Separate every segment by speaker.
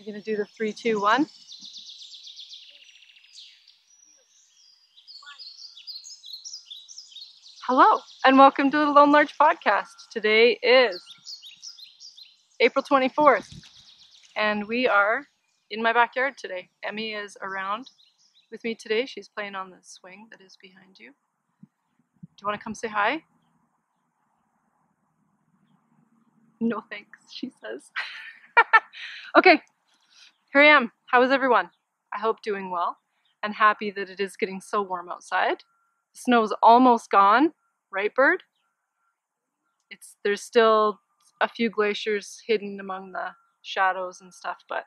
Speaker 1: You gonna do the 3, 2, 1? Hello, and welcome to the Lone Larch Podcast. Today is April 24th, and we are in my backyard today. Emmy is around with me today. She's playing on the swing that is behind you. Do you want to come say hi? No thanks, she says. Okay, here I am. How is everyone? I hope doing well and happy that it is getting so warm outside. The snow's almost gone, right, Bird? There's still a few glaciers hidden among the shadows and stuff, but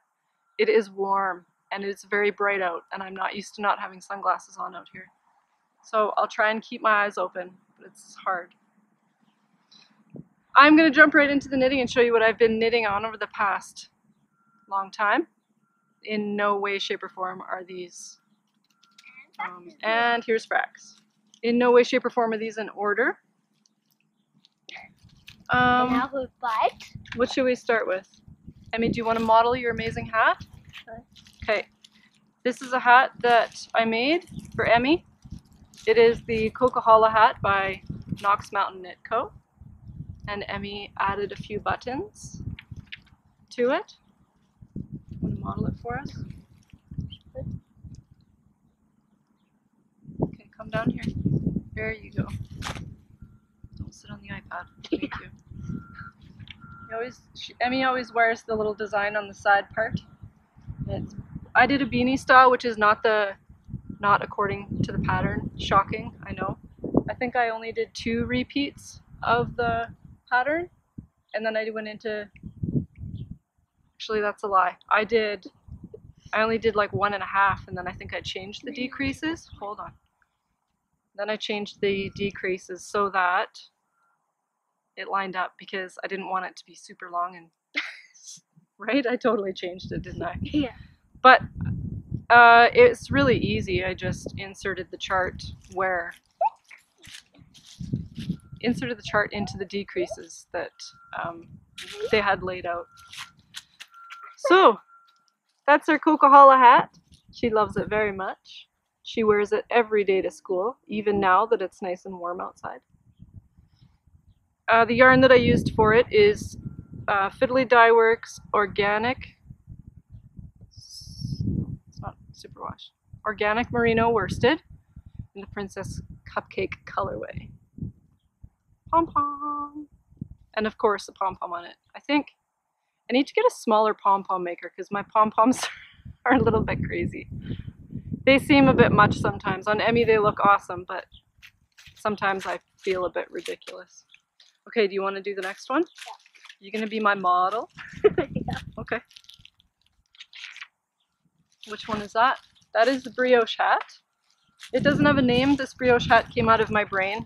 Speaker 1: it is warm and it's very bright out, and I'm not used to not having sunglasses on out here. So I'll try and keep my eyes open, but it's hard. I'm going to jump right into the knitting and show you what I've been knitting on over the past long time. In no way, shape, or form are these, and here's Frax. In no way, shape, or form are these in order. What should we start with? Emmy, do you want to model your amazing hat? Okay. This is a hat that I made for Emmy. It is the Coca-Cola hat by Knox Mountain Knit Co. And Emmy added a few buttons to it. Want to model it for us? Okay, come down here. There you go. Don't sit on the iPad. Thank you. Emmy always wears the little design on the side part. I did a beanie style, which is not according to the pattern. Shocking, I know. I think I only did 2 repeats of the pattern, and then I went into, actually that's a lie. I only did like 1.5, and then I think I changed the decreases. Hold on. Then I changed the decreases so that it lined up, because I didn't want it to be super long, and right? I totally changed it, didn't I?
Speaker 2: Yeah.
Speaker 1: But it's really easy. I just inserted the chart into the decreases that they had laid out. So that's our Coca-Cola hat. She loves it very much. She wears it every day to school, even now that it's nice and warm outside. The yarn that I used for it is Fiddly Dye Works Organic. It's not superwash. Organic Merino Worsted in the Princess Cupcake colorway. Pom-pom. And of course, the pom-pom on it. I think I need to get a smaller pom-pom maker because my pom-poms are a little bit crazy. They seem a bit much sometimes. On Emmy, they look awesome, but sometimes I feel a bit ridiculous. Okay, do you want to do the next one?
Speaker 2: Yeah.
Speaker 1: You gonna be my model?
Speaker 2: Yeah.
Speaker 1: Okay. Which one is that? That is the brioche hat. It doesn't have a name. This brioche hat came out of my brain.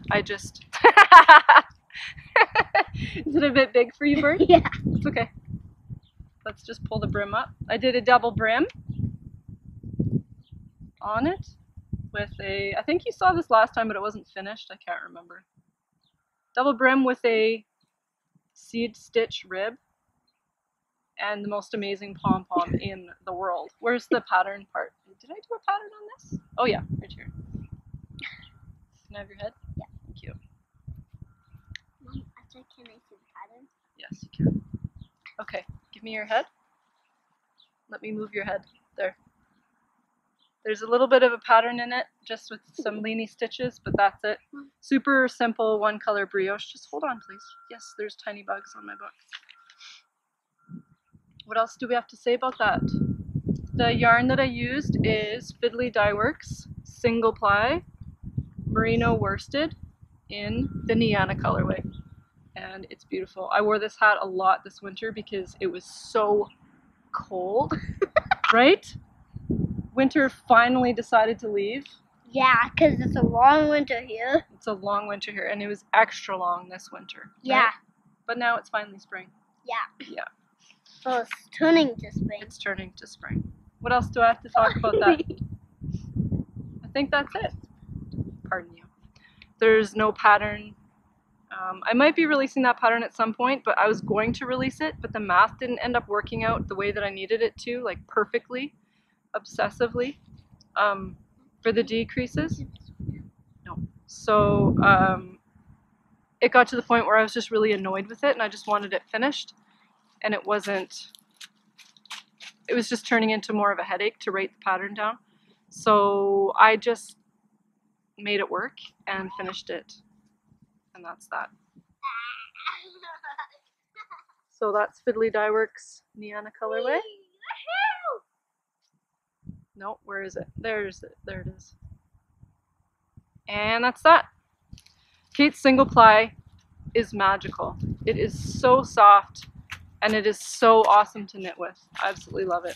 Speaker 1: Is it a bit big for you, Bird?
Speaker 2: Yeah.
Speaker 1: It's okay. Let's just pull the brim up. I did a double brim on it with I think you saw this last time, but it wasn't finished. I can't remember. Double brim with a seed stitch rib and the most amazing pom-pom in the world. Where's the pattern part? Did I do a pattern on this? Oh yeah, right here. Can I have your head?
Speaker 2: Yeah.
Speaker 1: Thank you.
Speaker 2: Mom, can I see the pattern?
Speaker 1: Yes, you can. Okay, give me your head. Let me move your head. There. There's a little bit of a pattern in it, just with some leany stitches, but that's it. Super simple one color brioche. Just hold on, please. Yes, there's tiny bugs on my book. What else do we have to say about that? The yarn that I used is Fiddly Dye Works single ply merino worsted in the Niana colorway, and it's beautiful. I wore this hat a lot this winter because it was so cold, right? Winter finally decided to leave.
Speaker 2: Yeah, because it's a long winter here.
Speaker 1: It's a long winter here, and it was extra long this winter.
Speaker 2: Yeah.
Speaker 1: Right? But now it's finally spring.
Speaker 2: Yeah.
Speaker 1: Yeah.
Speaker 2: So it's turning to spring.
Speaker 1: It's turning to spring. What else do I have to talk about that? I think that's it. Pardon you. There's no pattern I might be releasing that pattern at some point, but I was going to release it, but the math didn't end up working out the way that I needed it to, like perfectly, obsessively, for the decreases. No. So it got to the point where I was just really annoyed with it, and I just wanted it finished, and it was just turning into more of a headache to write the pattern down. So I just made it work and finished it, and that's that. So that's Fiddly Dye Works Niana colorway. No, where is it? There it is. And that's that. Kate's single ply is magical. It is so soft, and it is so awesome to knit with. I absolutely love it.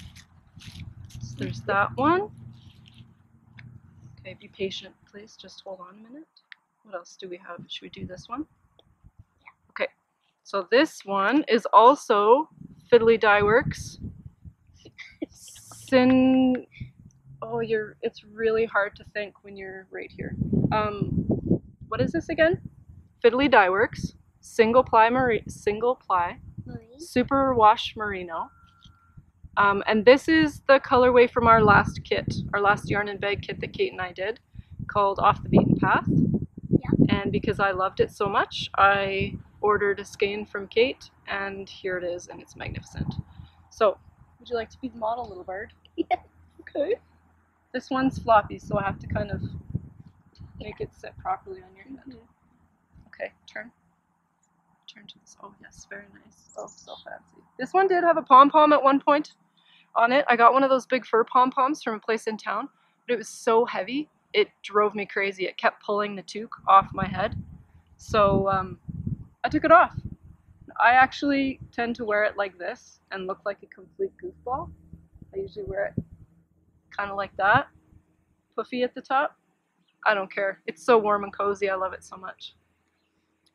Speaker 1: So there's that one. Okay, be patient, please. Just hold on a minute. What else do we have? Should we do this one? Okay, so this one is also Fiddly Dye Works. It's really hard to think when you're right here. What is this again? Fiddly Dye Works, single ply super wash merino. And this is the colorway from our last yarn and bag kit that Kate and I did, called Off the Beaten Path. Yeah. And because I loved it so much, I ordered a skein from Kate, and here it is, and it's magnificent. So, would you like to be the model, little bird?
Speaker 2: Yeah.
Speaker 1: Okay. This one's floppy, so I have to kind of make it sit properly on your head. Mm-hmm. Okay, turn to this. Oh yes, very nice. Oh, so fancy. This one did have a pom-pom at one point on it. I got one of those big fur pom-poms from a place in town, but it was so heavy, it drove me crazy. It kept pulling the toque off my head. So I took it off. I actually tend to wear it like this and look like a complete goofball. I usually wear it kind of like that, puffy at the top. I don't care. It's so warm and cozy. I love it so much.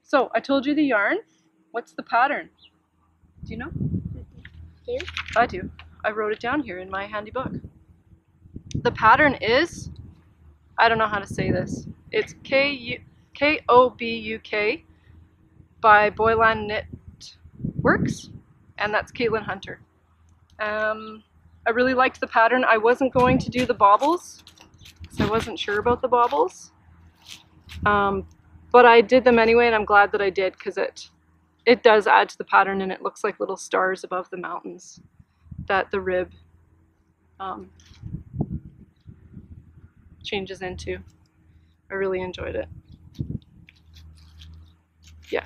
Speaker 1: So I told you the yarn. What's the pattern? Do you know?
Speaker 2: Do?
Speaker 1: I do. I wrote it down here in my handy book. The pattern is, I don't know how to say this. It's K-O-B-U-K by Boylan Knit Works, and that's Caitlin Hunter. I really liked the pattern. I wasn't going to do the baubles, because I wasn't sure about the baubles. But I did them anyway, and I'm glad that I did, because it does add to the pattern, and it looks like little stars above the mountains that the rib changes into. I really enjoyed it. Yeah,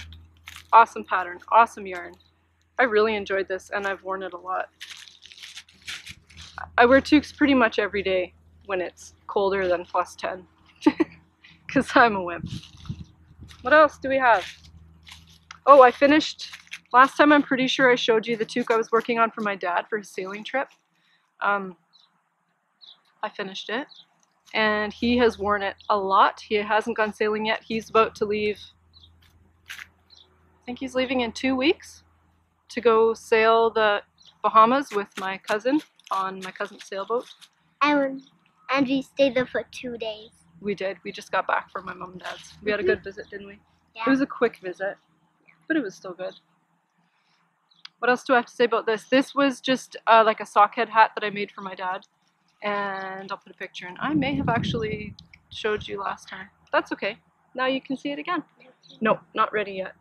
Speaker 1: awesome pattern, awesome yarn. I really enjoyed this, and I've worn it a lot. I wear toques pretty much every day when it's colder than +10, because I'm a wimp. What else do we have? Oh, I finished, last time I'm pretty sure I showed you the toque I was working on for my dad for his sailing trip. I finished it, and he has worn it a lot. He hasn't gone sailing yet. He's about to leave, I think he's leaving in 2 weeks to go sail the Bahamas with my cousin on my cousin's sailboat.
Speaker 2: And we stayed there for 2 days.
Speaker 1: We did. We just got back from my mom and dad's. We had a good visit, didn't we?
Speaker 2: Yeah.
Speaker 1: It was a quick visit, but it was still good. What else do I have to say about this? This was just like a sockhead hat that I made for my dad, and I'll put a picture in. I may have actually showed you last time. That's okay. Now you can see it again. No, not ready yet.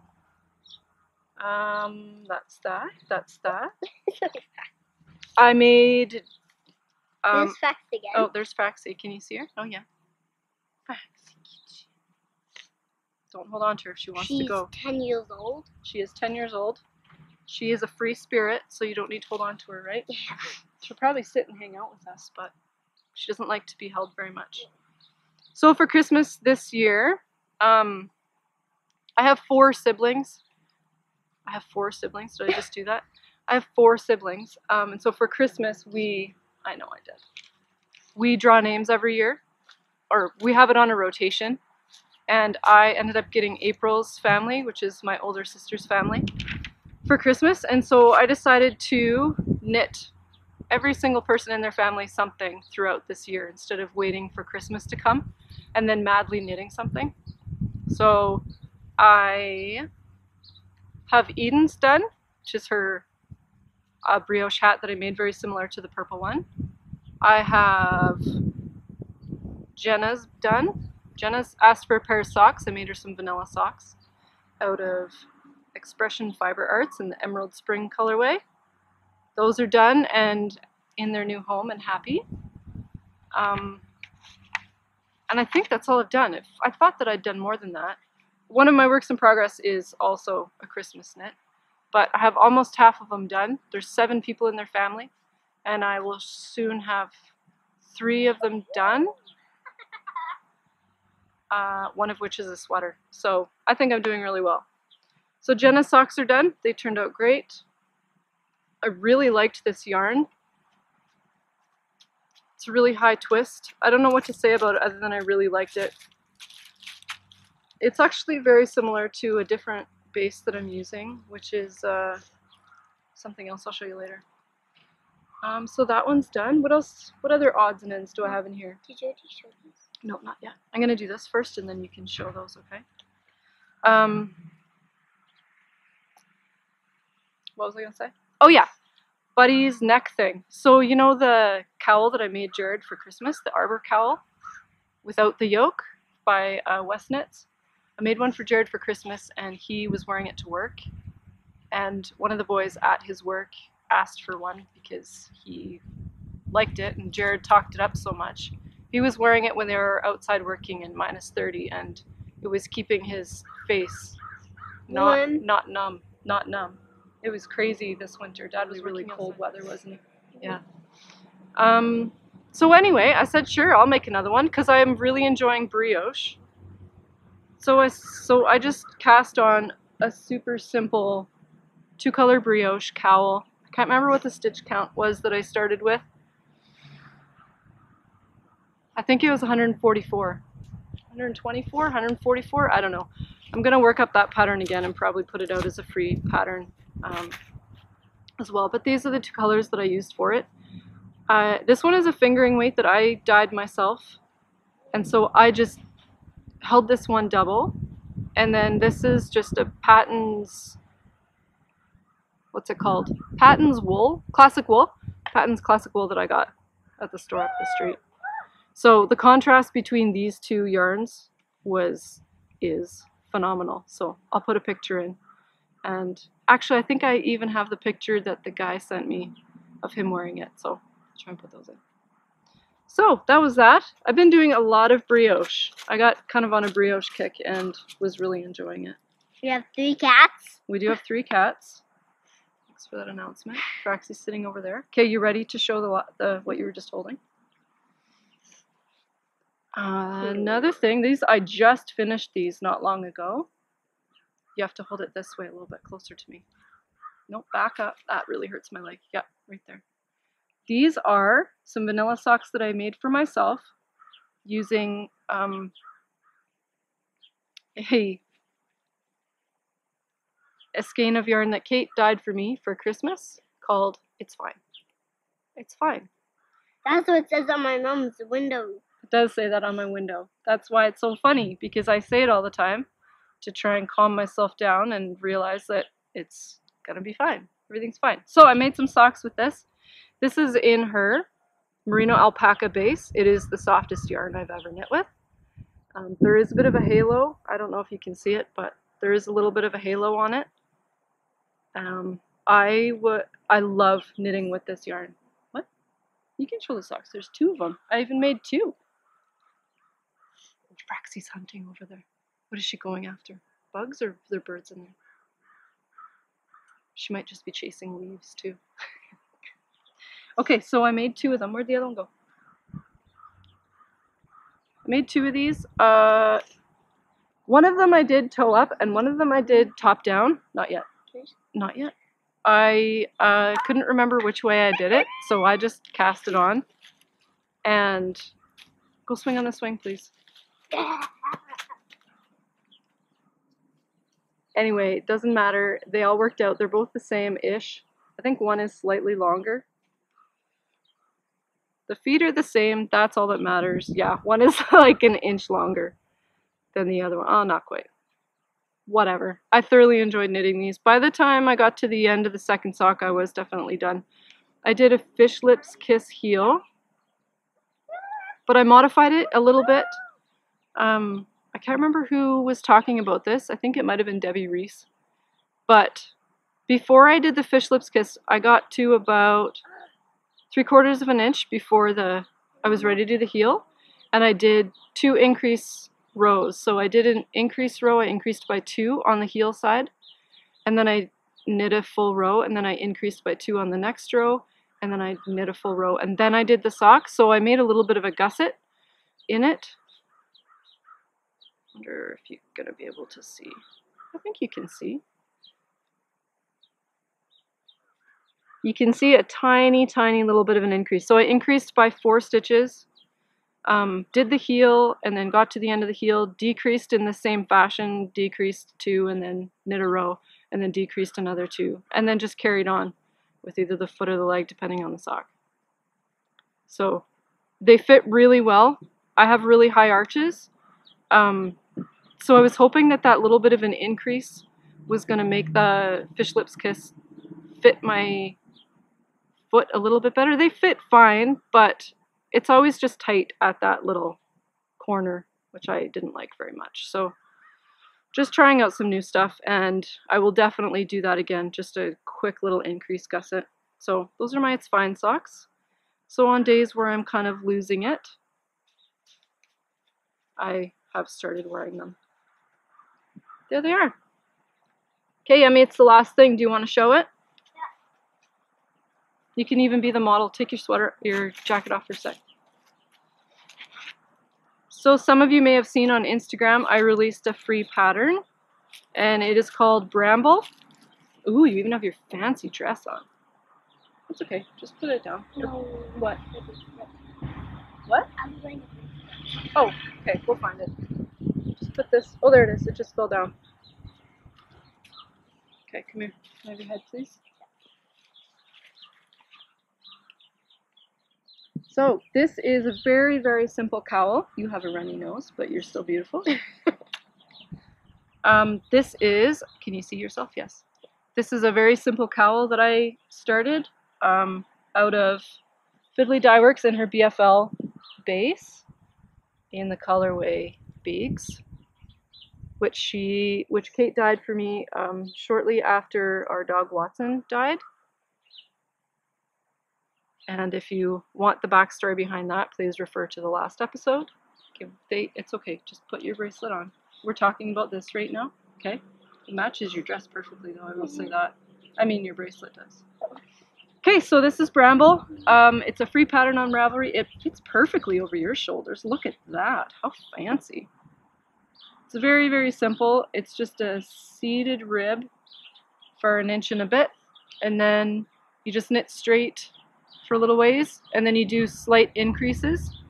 Speaker 1: That's that. That's that. I made.
Speaker 2: There's Faxi again.
Speaker 1: Oh, there's Faxi. Can you see her? Oh yeah. Faxi. Don't hold on to her if she wants to go.
Speaker 2: She's 10 years old.
Speaker 1: She is 10 years old. She is a free spirit, so you don't need to hold on to her, right?
Speaker 2: Yeah.
Speaker 1: She'll probably sit and hang out with us, but she doesn't like to be held very much. So for Christmas this year, I have 4 siblings. I have 4 siblings. Did I just do that? I have 4 siblings. And so for Christmas, I know I did. We draw names every year, or we have it on a rotation. And I ended up getting April's family, which is my older sister's family, for Christmas. And so I decided to knit every single person in their family something throughout this year instead of waiting for Christmas to come and then madly knitting something. So I have Eden's done, which is her brioche hat that I made very similar to the purple one. I have Jenna's done. Jenna's asked for a pair of socks. I made her some vanilla socks out of Expression Fiber Arts in the Emerald Spring colorway. Those are done and in their new home and happy. And I think that's all I've done. I thought that I'd done more than that. One of my works in progress is also a Christmas knit, but I have almost half of them done. There's 7 people in their family, and I will soon have 3 of them done. One of which is a sweater. So I think I'm doing really well. So Jenna's socks are done. They turned out great. I really liked this yarn. It's a really high twist. I don't know what to say about it other than I really liked it. It's actually very similar to a different base that I'm using, which is something else I'll show you later. So that one's done. What else? What other odds and ends do I have in here?
Speaker 2: Did you already show this?
Speaker 1: No, not yet. I'm going to do this first and then you can show those, okay? What was I going to say? Oh yeah, Buddy's neck thing. So you know the cowl that I made Jared for Christmas, the arbor cowl without the yoke by West Knits? I made one for Jared for Christmas and he was wearing it to work. And one of the boys at his work asked for one because he liked it and Jared talked it up so much. He was wearing it when they were outside working in -30 and it was keeping his face not numb. It was crazy this winter. Dad was really cold weather, wasn't he? Yeah. So anyway, I said sure, I'll make another one because I'm really enjoying brioche. So I just cast on a super simple 2-color brioche cowl. I can't remember what the stitch count was that I started with. I think it was 144. 124, 144, I don't know. I'm going to work up that pattern again and probably put it out as a free pattern as well. But these are the 2 colors that I used for it. This one is a fingering weight that I dyed myself. And so I just held this one double. And then this is just a Patton's, what's it called? Patton's wool, classic wool. Patton's classic wool that I got at the store up the street. So the contrast between these 2 yarns is phenomenal. So I'll put a picture in. And actually I think I even have the picture that the guy sent me of him wearing it. So I'll try and put those in. So that was that. I've been doing a lot of brioche. I got kind of on a brioche kick and was really enjoying it.
Speaker 2: We have 3 cats.
Speaker 1: We do have 3 cats. Thanks for that announcement. Fraxy's sitting over there. Okay, you ready to show the what you were just holding? Another thing, I just finished these not long ago. You have to hold it this way a little bit closer to me. Nope, back up. That really hurts my leg. Yep, right there. These are some vanilla socks that I made for myself using a skein of yarn that Kate dyed for me for Christmas called It's Fine. It's fine.
Speaker 2: That's what it says on my mom's window.
Speaker 1: It does say that on my window. That's why it's so funny, because I say it all the time to try and calm myself down and realize that it's gonna be fine. Everything's fine. So I made some socks with this. This is in her merino alpaca base. It is the softest yarn I've ever knit with. There is a bit of a halo. I don't know if you can see it, but there is a little bit of a halo on it. I love knitting with this yarn. What? You can show the socks. There's 2 of them. I even made 2. Fraxy's hunting over there. What is she going after? Bugs or are there birds in there? She might just be chasing leaves too. Okay, so I made 2 of them. Where'd the other one go? I made 2 of these. One of them I did toe up and one of them I did top down. Not yet. Not yet. I couldn't remember which way I did it, so I just cast it on. And go swing on the swing, please. Anyway, it doesn't matter. They all worked out. They're both the same-ish. I think one is slightly longer. The feet are the same. That's all that matters. Yeah, one is like an inch longer than the other one. Oh, not quite. whatever. I thoroughly enjoyed knitting these. By the time I got to the end of the second sock, I was definitely done. I did a fish lips kiss heel, but I modified it a little bit. I can't remember who was talking about this. I think it might have been Debbie Reese. But before I did the fish lips kiss, I got to about 3/4 of an inch before I was ready to do the heel, and I did 2 increase rows. So I did an increase row, I increased by 2 on the heel side, and then I knit a full row, and then I increased by 2 on the next row, and then I knit a full row, and then I did the sock. So I made a little bit of a gusset in it. I wonder if you're gonna be able to see. I think you can see. You can see a tiny, tiny little bit of an increase. So I increased by 4 stitches, did the heel, and then got to the end of the heel, decreased in the same fashion, decreased 2, and then knit a row, and then decreased another 2, and then just carried on with either the foot or the leg, depending on the sock. So they fit really well. I have really high arches. So I was hoping that that little bit of an increase was going to make the fish lips kiss fit my foot a little bit better. They fit fine, but it's always just tight at that little corner, which I didn't like very much. So just trying out some new stuff, and I will definitely do that again, just a quick little increase gusset. So those are my It's Fine socks. So on days where I'm kind of losing it, I have started wearing them. There they are. Okay, Yummy, it's the last thing. Do you want to show it?
Speaker 2: Yeah.
Speaker 1: You can even be the model. Take your jacket off for a sec. So some of you may have seen on Instagram, I released a free pattern, and it is called Bramble. Ooh, you even have your fancy dress on. It's okay, just put it down.
Speaker 2: No.
Speaker 1: What? What?
Speaker 2: I'm going to
Speaker 1: Oh, okay, we'll find it. Just put this, oh there it is, it just fell down. Okay, come here. Can I have your head, please? So this is a very, very simple cowl. You have a runny nose, but you're still beautiful. This is, can you see yourself? Yes. This is a very simple cowl that I started out of Fiddly Dye Works in her BFL base in the colorway Bigs, which Kate dyed for me shortly after our dog Watson died. And if you want the backstory behind that, please refer to the last episode. Okay, it's okay, just put your bracelet on. We're talking about this right now, okay? It matches your dress perfectly though, I will say that. I mean, your bracelet does. Okay, so this is Bramble. It's a free pattern on Ravelry. It fits perfectly over your shoulders. Look at that, how fancy. It's very, very simple. It's just a seated rib for 1 inch and a bit, and then you just knit straight for a little ways, and then you do slight increases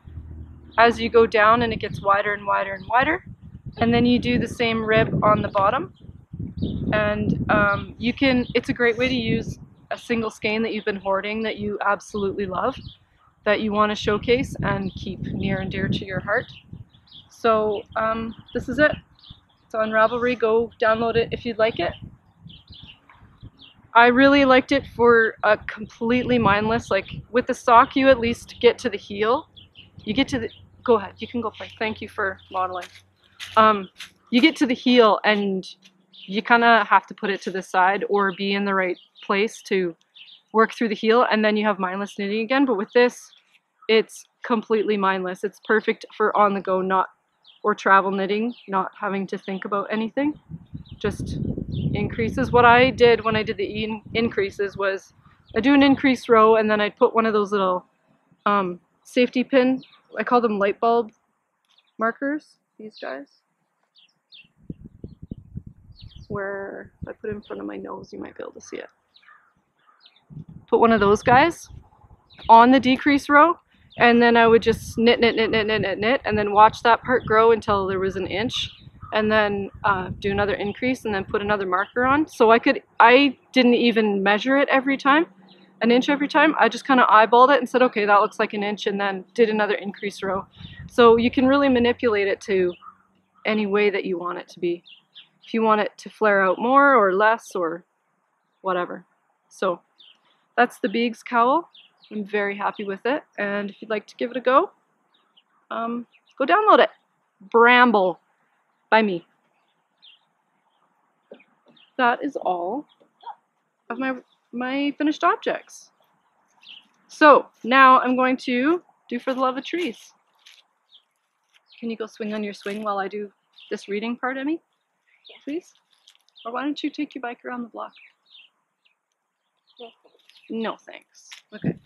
Speaker 1: as you go down, and it gets wider and wider and wider, and then you do the same rib on the bottom. And it's a great way to use a single skein that you've been hoarding, that you absolutely love, that you want to showcase and keep near and dear to your heart. So this is it. It's on Ravelry. Go download it if you'd like it. I really liked it for a completely mindless, like with the sock you at least get to the heel. You get to the, go ahead, you can go play. Thank you for modeling. You get to the heel and you kind of have to put it to the side or be in the right place to work through the heel, and then you have mindless knitting again. But with this, it's completely mindless. It's perfect for on the go, or travel knitting, not having to think about anything. Just increases. What I did when I did the increases was I do an increase row, and then I'd put one of those little safety pin, I call them light bulb markers, these guys, where if I put it in front of my nose you might be able to see it. Put one of those guys on the decrease row, and then I would just knit, knit, knit, knit, knit, knit, knit, and then watch that part grow until there was 1 inch, and then do another increase, and then put another marker on. So I didn't even measure it every time, 1 inch every time. I just kind of eyeballed it and said, okay, that looks like 1 inch, and then did another increase row. So you can really manipulate it to any way that you want it to be. if you want it to flare out more or less or whatever. So that's the Beegs cowl. I'm very happy with it, and if you'd like to give it a go, go download it. Bramble by me. That is all of my finished objects. So now I'm going to do For the Love of Trees. Can you go swing on your swing while I do this reading part, Emmy?
Speaker 2: Yeah.
Speaker 1: Please? Or why don't you take your bike around the block?
Speaker 2: No,
Speaker 1: No, thanks. Okay.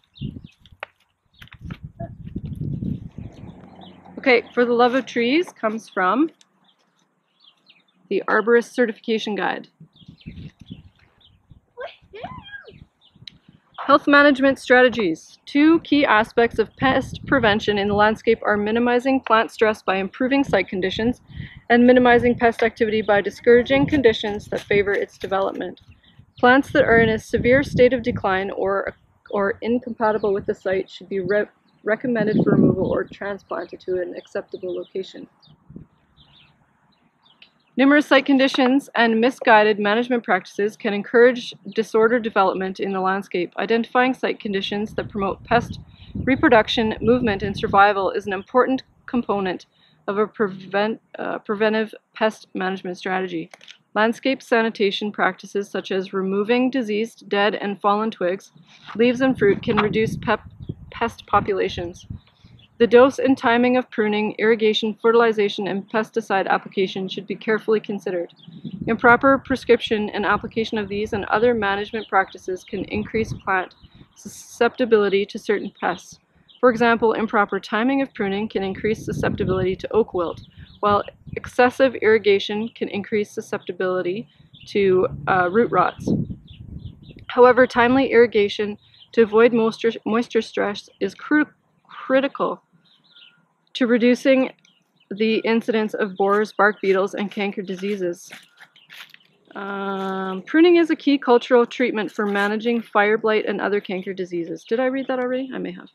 Speaker 1: Okay, For the Love of Trees comes from the Arborist Certification Guide. Health management strategies. 2 key aspects of pest prevention in the landscape are minimizing plant stress by improving site conditions and minimizing pest activity by discouraging conditions that favor its development. Plants that are in a severe state of decline or incompatible with the site should be recommended for removal or transplanted to an acceptable location. Numerous site conditions and misguided management practices can encourage disorder development in the landscape. Identifying site conditions that promote pest reproduction, movement, and survival is an important component of a preventive pest management strategy. Landscape sanitation practices such as removing diseased, dead, and fallen twigs, leaves, and fruit can reduce pest populations. The dose and timing of pruning, irrigation, fertilization, and pesticide application should be carefully considered. Improper prescription and application of these and other management practices can increase plant susceptibility to certain pests. For example, improper timing of pruning can increase susceptibility to oak wilt, while excessive irrigation can increase susceptibility to root rots. However, timely irrigation to avoid moisture stress is critical to reducing the incidence of borers, bark beetles, and canker diseases. Pruning is a key cultural treatment for managing fire blight and other canker diseases. Did I read that already? I may have.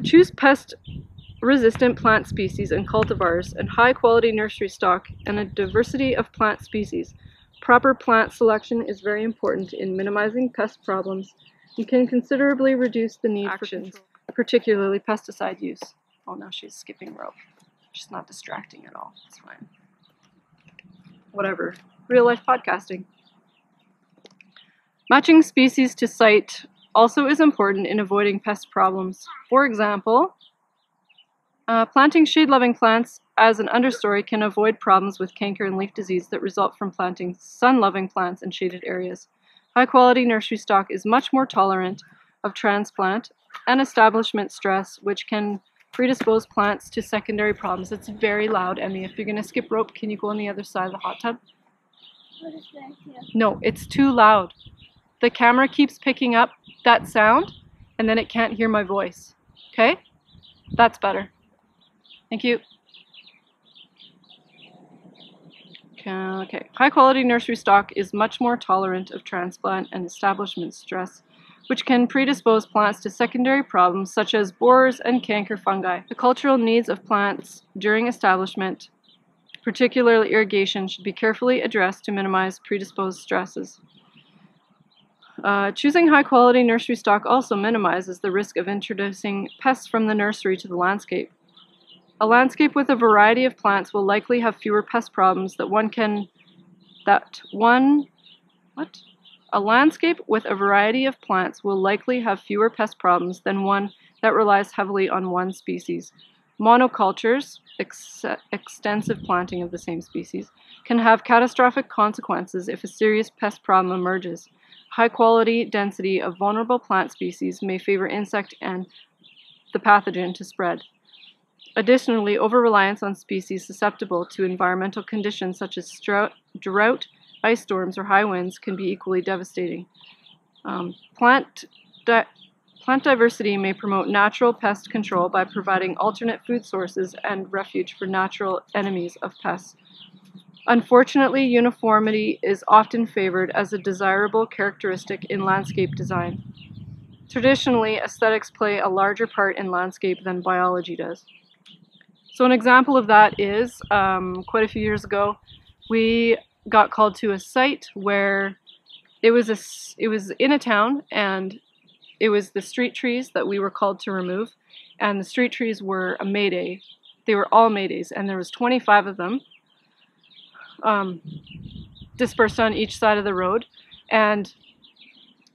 Speaker 1: Choose pest-resistant plant species and cultivars and high-quality nursery stock and a diversity of plant species. Proper plant selection is very important in minimizing pest problems and can considerably reduce the need for control, particularly pesticide use. Oh, now she's skipping rope. She's not distracting at all. It's fine. Whatever. Real life podcasting. Matching species to site also is important in avoiding pest problems. For example, planting shade-loving plants as an understory can avoid problems with canker and leaf disease that result from planting sun-loving plants in shaded areas. High-quality nursery stock is much more tolerant of transplant and establishment stress, which can predispose plants to secondary problems. It's very loud, Emmy. If you're going to skip rope, can you go on the other side of the hot tub?
Speaker 2: what is that here?
Speaker 1: No, it's too loud. The camera keeps picking up that sound, and then it can't hear my voice. Okay? That's better. Thank you. Okay. High-quality nursery stock is much more tolerant of transplant and establishment stress, which can predispose plants to secondary problems such as borers and canker fungi. The cultural needs of plants during establishment, particularly irrigation, should be carefully addressed to minimize predisposed stresses. Choosing high-quality nursery stock also minimizes the risk of introducing pests from the nursery to the landscape. A landscape with a variety of plants will likely have fewer pest problems A landscape with a variety of plants will likely have fewer pest problems than one that relies heavily on one species. Monocultures, extensive planting of the same species, can have catastrophic consequences if a serious pest problem emerges. High-quality density of vulnerable plant species may favor insect and the pathogen to spread. Additionally, over-reliance on species susceptible to environmental conditions such as drought, ice storms, or high winds can be equally devastating. Plant diversity may promote natural pest control by providing alternate food sources and refuge for natural enemies of pests. Unfortunately, uniformity is often favored as a desirable characteristic in landscape design. Traditionally, aesthetics play a larger part in landscape than biology does. So an example of that is, quite a few years ago, we got called to a site where it was in a town, and it was the street trees that we were called to remove, and the street trees were a mayday. They were all maydays, and there was 25 of them dispersed on each side of the road. And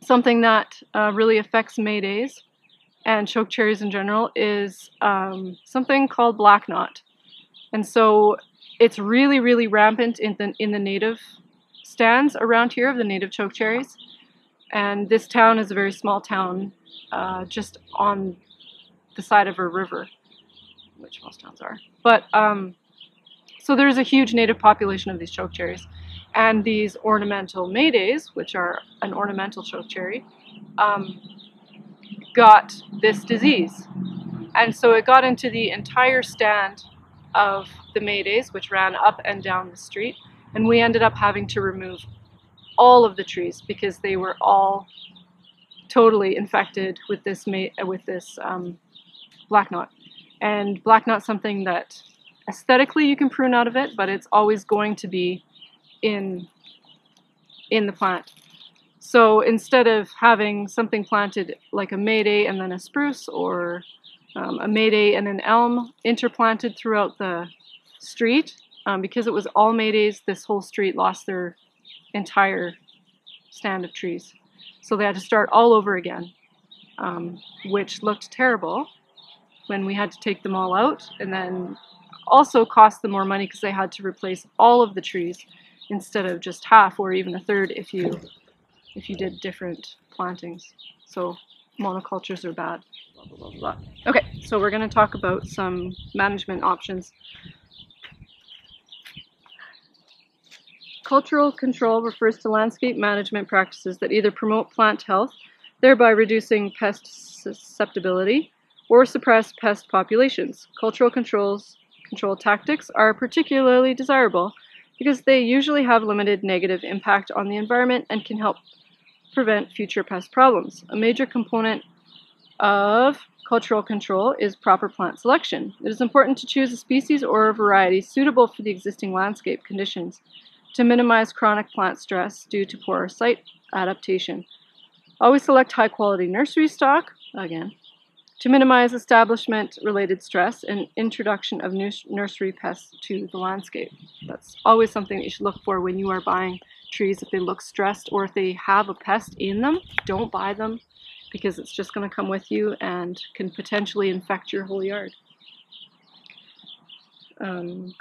Speaker 1: something that really affects maydays and chokecherries in general is something called black knot. And so it's really, really rampant in the native stands around here of the native chokecherries. And this town is a very small town, just on the side of a river, which most towns are. But so there's a huge native population of these chokecherries. And these ornamental maydays, which are an ornamental chokecherry, got this disease. And so it got into the entire stand of the maydays, which ran up and down the street. And we ended up having to remove all of the trees because they were all totally infected with this black knot. And black knot's something that aesthetically you can prune out of it, but it's always going to be in the plant. So instead of having something planted like a mayday and then a spruce, or a mayday and an elm interplanted throughout the street, because it was all maydays, this whole street lost their entire stand of trees. So they had to start all over again, which looked terrible when we had to take them all out, and then also cost them more money because they had to replace all of the trees instead of just half or even a third if you did different plantings. So monocultures are bad. Blah, blah, blah, blah. Okay, so we're going to talk about some management options. Cultural control refers to landscape management practices that either promote plant health, thereby reducing pest susceptibility, or suppress pest populations. Cultural control tactics are particularly desirable because they usually have limited negative impact on the environment and can help prevent future pest problems. A major component of cultural control is proper plant selection. It is important to choose a species or a variety suitable for the existing landscape conditions to minimize chronic plant stress due to poor site adaptation. Always select high-quality nursery stock, again, to minimize establishment-related stress and introduction of new nursery pests to the landscape. That's always something that you should look for when you are buying trees. If they look stressed or if they have a pest in them, don't buy them because it's just going to come with you and can potentially infect your whole yard.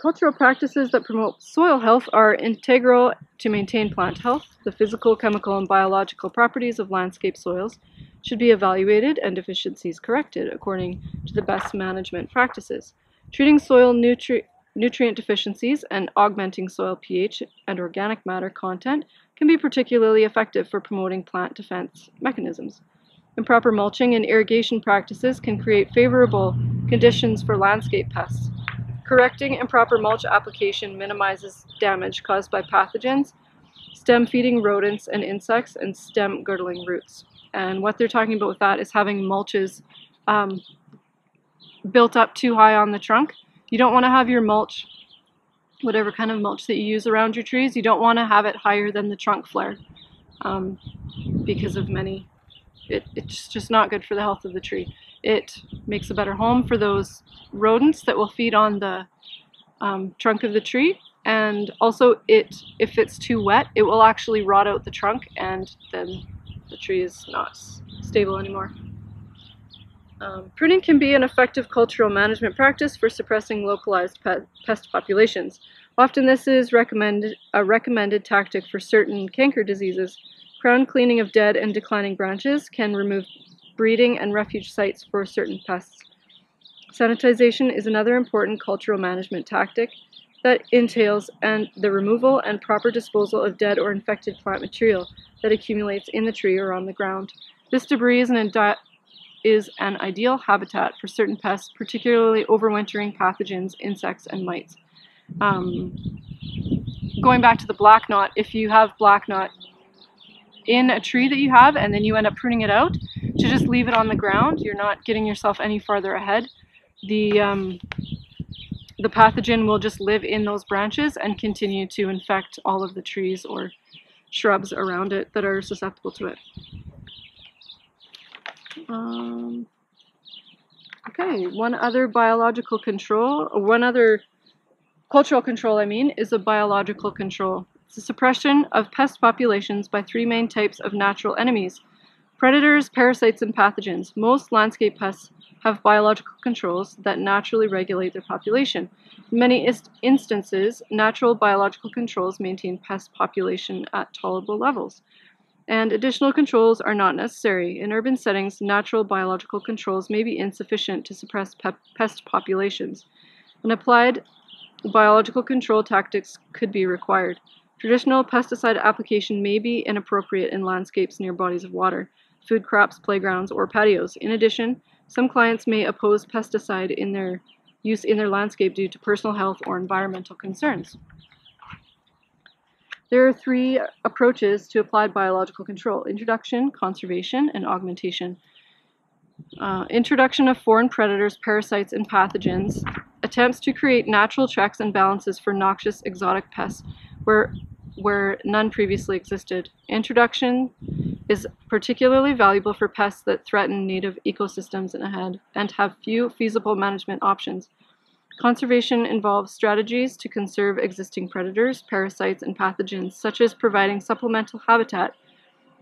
Speaker 1: Cultural practices that promote soil health are integral to maintain plant health. The physical, chemical, and biological properties of landscape soils should be evaluated and deficiencies corrected according to the best management practices. Treating soil nutrient deficiencies and augmenting soil pH and organic matter content can be particularly effective for promoting plant defense mechanisms. Improper mulching and irrigation practices can create favorable conditions for landscape pests. Correcting improper mulch application minimizes damage caused by pathogens, stem-feeding rodents and insects, and stem-girdling roots. And what they're talking about with that is having mulches built up too high on the trunk. You don't want to have your mulch, whatever kind of mulch that you use around your trees, you don't want to have it higher than the trunk flare because of many. It's just not good for the health of the tree. It makes a better home for those rodents that will feed on the trunk of the tree, and also if it's too wet, it will actually rot out the trunk, and then the tree is not stable anymore. Pruning can be an effective cultural management practice for suppressing localized pest populations. Often this is a recommended tactic for certain canker diseases. Crown cleaning of dead and declining branches can remove breeding and refuge sites for certain pests. Sanitization is another important cultural management tactic that entails the removal and proper disposal of dead or infected plant material that accumulates in the tree or on the ground. This debris is an ideal habitat for certain pests, particularly overwintering pathogens, insects, and mites. Going back to the black knot, if you have black knot in a tree that you have and then you end up pruning it out, to just leave it on the ground, you're not getting yourself any farther ahead. The the pathogen will just live in those branches and continue to infect all of the trees or shrubs around it that are susceptible to it. Okay, one other cultural control, is a biological control. It's the suppression of pest populations by three main types of natural enemies: predators, parasites, and pathogens. Most landscape pests have biological controls that naturally regulate their population. In many instances, natural biological controls maintain pest population at tolerable levels, and additional controls are not necessary. In urban settings, natural biological controls may be insufficient to suppress pest populations, and applied biological control tactics could be required. Traditional pesticide application may be inappropriate in landscapes near bodies of water, food crops, playgrounds, or patios. In addition, some clients may oppose pesticide in their use in their landscape due to personal health or environmental concerns. There are three approaches to applied biological control: introduction, conservation, and augmentation. Introduction of foreign predators, parasites, and pathogens attempts to create natural checks and balances for noxious exotic pests where none previously existed. Introduction is particularly valuable for pests that threaten native ecosystems and have few feasible management options. Conservation involves strategies to conserve existing predators, parasites, and pathogens, such as providing supplemental habitat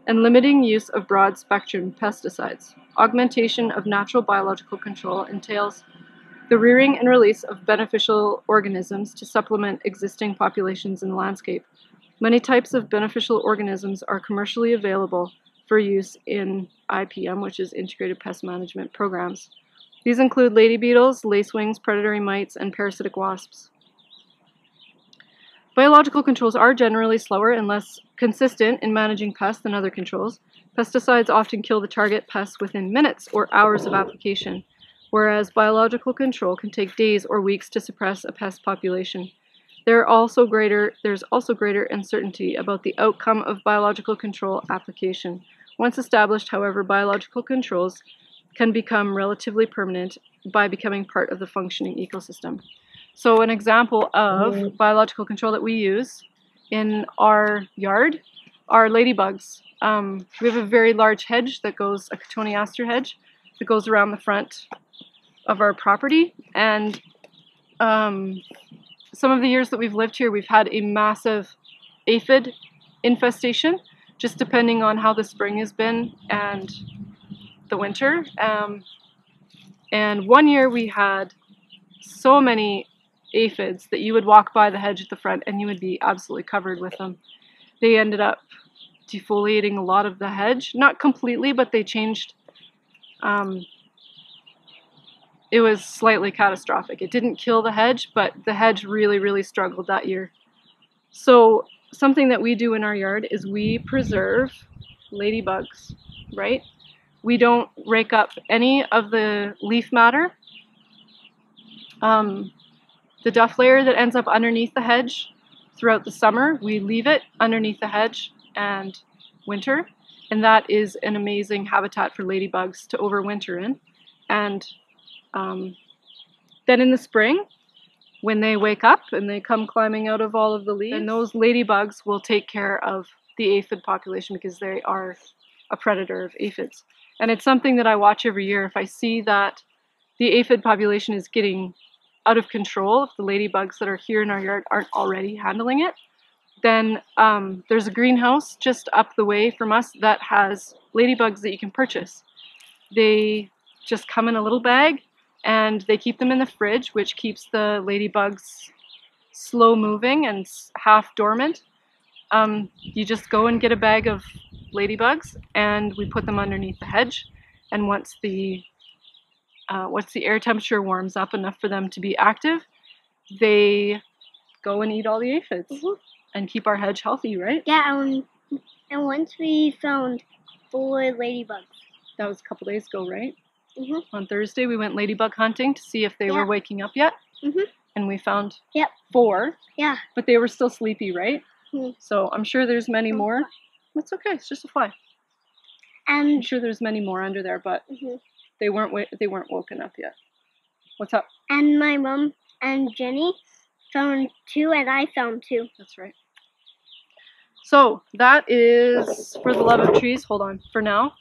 Speaker 1: and limiting use of broad-spectrum pesticides. Augmentation of natural biological control entails the rearing and release of beneficial organisms to supplement existing populations in the landscape. Many types of beneficial organisms are commercially available for use in IPM, which is Integrated Pest Management Programs. These include lady beetles, lacewings, predatory mites, and parasitic wasps. Biological controls are generally slower and less consistent in managing pests than other controls. Pesticides often kill the target pests within minutes or hours of application, whereas biological control can take days or weeks to suppress a pest population. There's also greater uncertainty about the outcome of biological control application. Once established, however, biological controls can become relatively permanent by becoming part of the functioning ecosystem. So an example of biological control that we use in our yard are ladybugs. We have a very large hedge that goes, a cotoneaster hedge, that goes around the front of our property, and some of the years that we've lived here, we've had a massive aphid infestation, just depending on how the spring has been and the winter. And one year we had so many aphids that you would walk by the hedge at the front and you would be absolutely covered with them. They ended up defoliating a lot of the hedge, not completely, but they changed. It was slightly catastrophic. It didn't kill the hedge, but the hedge really, really struggled that year. So something that we do in our yard is we preserve ladybugs, right? We don't rake up any of the leaf matter. The duff layer that ends up underneath the hedge throughout the summer, we leave it underneath the hedge and winter, and that is an amazing habitat for ladybugs to overwinter in. And then in the spring, when they wake up and they come climbing out of all of the leaves, then those ladybugs will take care of the aphid population because they are a predator of aphids. And it's something that I watch every year. If I see that the aphid population is getting out of control, if the ladybugs that are here in our yard aren't already handling it, then there's a greenhouse just up the way from us that has ladybugs that you can purchase. They just come in a little bag and they keep them in the fridge, which keeps the ladybugs slow moving and half dormant. You just go and get a bag of ladybugs and we put them underneath the hedge, and once the air temperature warms up enough for them to be active, they go and eat all the aphids and keep our hedge healthy, right?
Speaker 2: Yeah, and once we found 4 ladybugs.
Speaker 1: That was a couple days ago, right? On Thursday we went ladybug hunting to see if they were waking up yet. And we found 4. Yeah. But they were still sleepy, right? So I'm sure there's many more. It's okay, it's just a fly. I'm sure there's many more under there, but they weren't woken up yet. What's up?
Speaker 2: And my mom and Jenny found 2, and I found 2.
Speaker 1: That's right. So that is for the love of trees. Hold on for now.